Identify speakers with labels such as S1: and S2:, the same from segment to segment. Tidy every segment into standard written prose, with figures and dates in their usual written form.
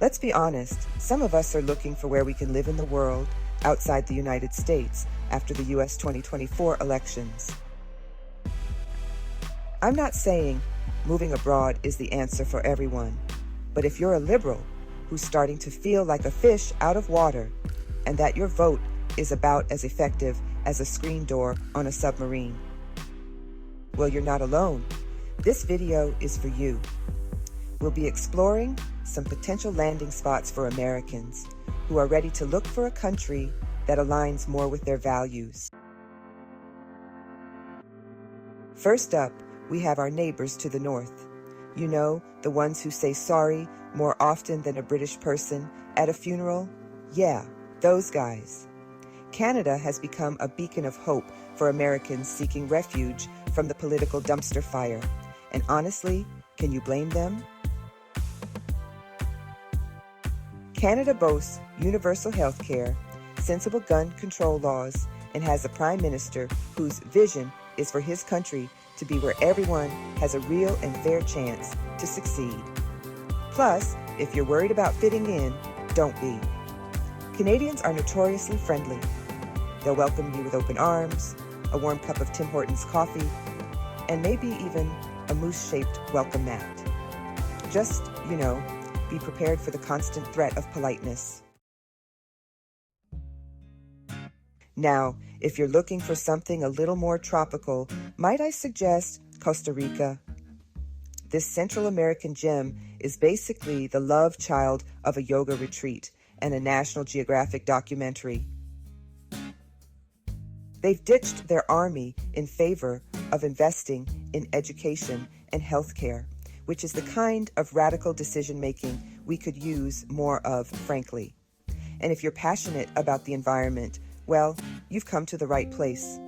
S1: Let's be honest, some of us are looking for where we can live in the world outside the United States after the US 2024 elections. I'm not saying moving abroad is the answer for everyone, but if you're a liberal who's starting to feel like a fish out of water and that your vote is about as effective as a screen door on a submarine, well, you're not alone. This video is for you. We'll be exploring some potential landing spots for Americans who are ready to look for a country that aligns more with their values. First up, we have our neighbors to the north. You know, the ones who say sorry more often than a British person at a funeral? Yeah, those guys. Canada has become a beacon of hope for Americans seeking refuge from the political dumpster fire. And honestly, can you blame them? Canada boasts universal health care, sensible gun control laws, and has a prime minister whose vision is for his country to be where everyone has a real and fair chance to succeed. Plus, if you're worried about fitting in, don't be. Canadians are notoriously friendly. They'll welcome you with open arms, a warm cup of Tim Hortons coffee, and maybe even a moose-shaped welcome mat. Just, be prepared for the constant threat of politeness. Now, if you're looking for something a little more tropical, might I suggest Costa Rica? This Central American gem is basically the love child of a yoga retreat and a National Geographic documentary. They've ditched their army in favor of investing in education and healthcare, which is the kind of radical decision-making we could use more of, frankly. And if you're passionate about the environment, well, you've come to the right place.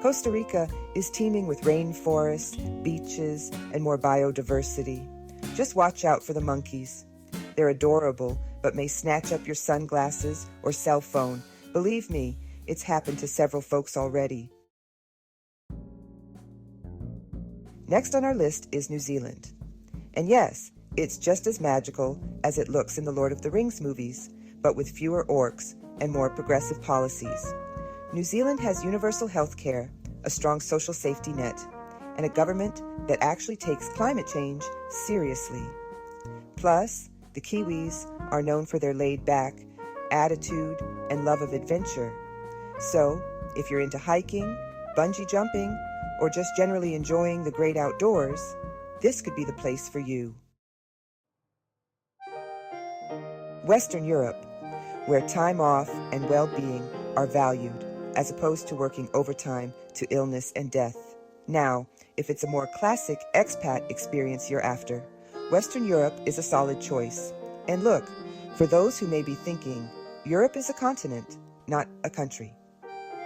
S1: Costa Rica is teeming with rainforests, beaches, and more biodiversity. Just watch out for the monkeys. They're adorable, but may snatch up your sunglasses or cell phone. Believe me, it's happened to several folks already. Next on our list is New Zealand. And yes, it's just as magical as it looks in the Lord of the Rings movies, but with fewer orcs and more progressive policies. New Zealand has universal health care, a strong social safety net, and a government that actually takes climate change seriously. Plus, the Kiwis are known for their laid-back attitude and love of adventure. So, if you're into hiking, bungee jumping, or just generally enjoying the great outdoors, this could be the place for you. Western Europe, where time off and well-being are valued, as opposed to working overtime to illness and death. Now, if it's a more classic expat experience you're after, Western Europe is a solid choice. And look, for those who may be thinking, Europe is a continent, not a country.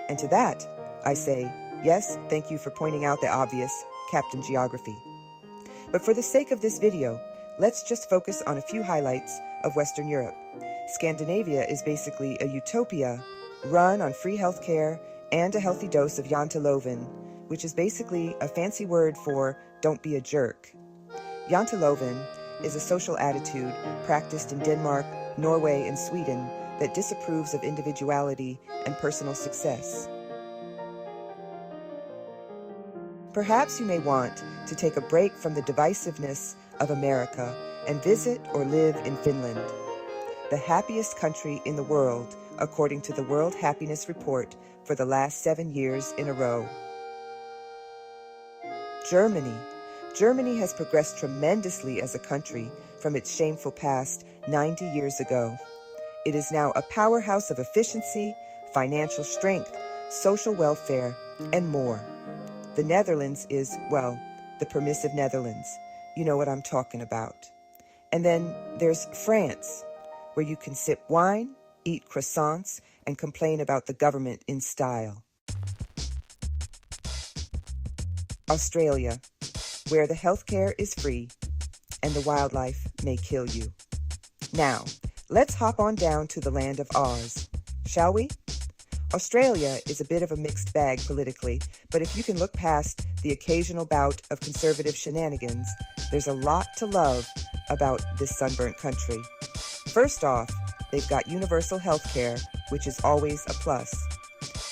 S1: And to that, I say, yes, thank you for pointing out the obvious, Captain Geography. But for the sake of this video, let's just focus on a few highlights of Western Europe. Scandinavia is basically a utopia run on free healthcare and a healthy dose of janteloven, which is basically a fancy word for don't be a jerk. Janteloven is a social attitude practiced in Denmark, Norway, and Sweden that disapproves of individuality and personal success. Perhaps you may want to take a break from the divisiveness of America and visit or live in Finland, the happiest country in the world, according to the World Happiness Report for the last 7 years in a row. Germany. Germany has progressed tremendously as a country from its shameful past 90 years ago. It is now a powerhouse of efficiency, financial strength, social welfare, and more. The Netherlands is, well, the permissive Netherlands. You know what I'm talking about. And then there's France, where you can sip wine, eat croissants, and complain about the government in style. Australia, where the healthcare is free and the wildlife may kill you. Now, let's hop on down to the land of Oz, shall we? Australia is a bit of a mixed bag politically, but if you can look past the occasional bout of conservative shenanigans, there's a lot to love about this sunburnt country. First off, they've got universal health care, which is always a plus.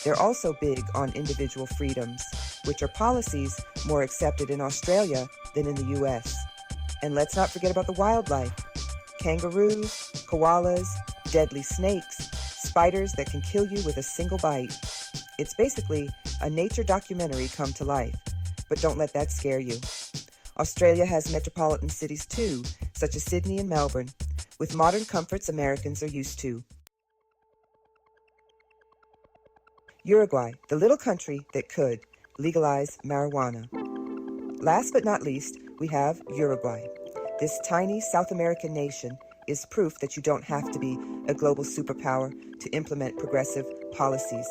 S1: They're also big on individual freedoms, which are policies more accepted in Australia than in the US. And let's not forget about the wildlife. Kangaroos, koalas, deadly snakes, spiders that can kill you with a single bite. It's basically a nature documentary come to life, but don't let that scare you. Australia has metropolitan cities too, such as Sydney and Melbourne, with modern comforts Americans are used to. Uruguay, the little country that could legalize marijuana. Last but not least, we have Uruguay. This tiny South American nation is proof that you don't have to be a global superpower to implement progressive policies.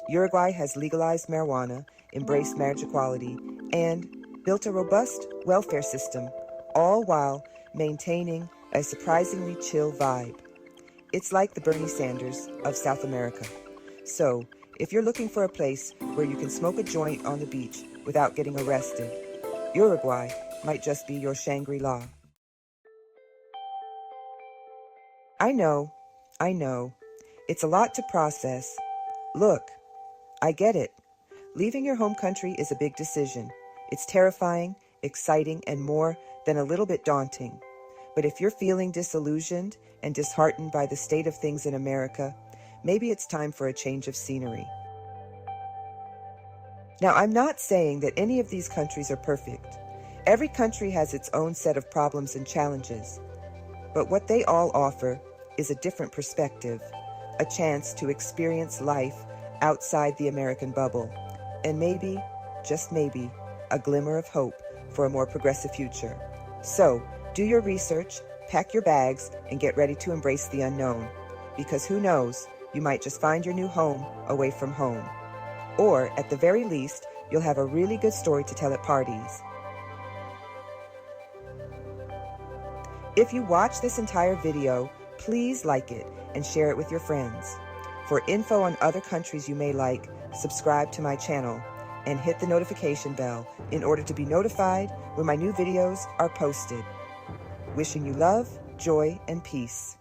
S1: Uruguay has legalized marijuana, embraced marriage equality, and built a robust welfare system, all while maintaining a surprisingly chill vibe. It's like the Bernie Sanders of South America. So, if you're looking for a place where you can smoke a joint on the beach without getting arrested, Uruguay might just be your Shangri-La. I know. It's a lot to process. Look, I get it. Leaving your home country is a big decision. It's terrifying, exciting, and more than a little bit daunting. But if you're feeling disillusioned and disheartened by the state of things in America, maybe it's time for a change of scenery. Now, I'm not saying that any of these countries are perfect. Every country has its own set of problems and challenges. But what they all offer is a different perspective, a chance to experience life outside the American bubble, and maybe, just maybe, a glimmer of hope for a more progressive future. So, do your research, pack your bags, and get ready to embrace the unknown. Because who knows, you might just find your new home away from home. Or, at the very least, you'll have a really good story to tell at parties. If you watch this entire video, please like it and share it with your friends. For info on other countries you may like, subscribe to my channel and hit the notification bell in order to be notified when my new videos are posted. Wishing you love, joy, and peace.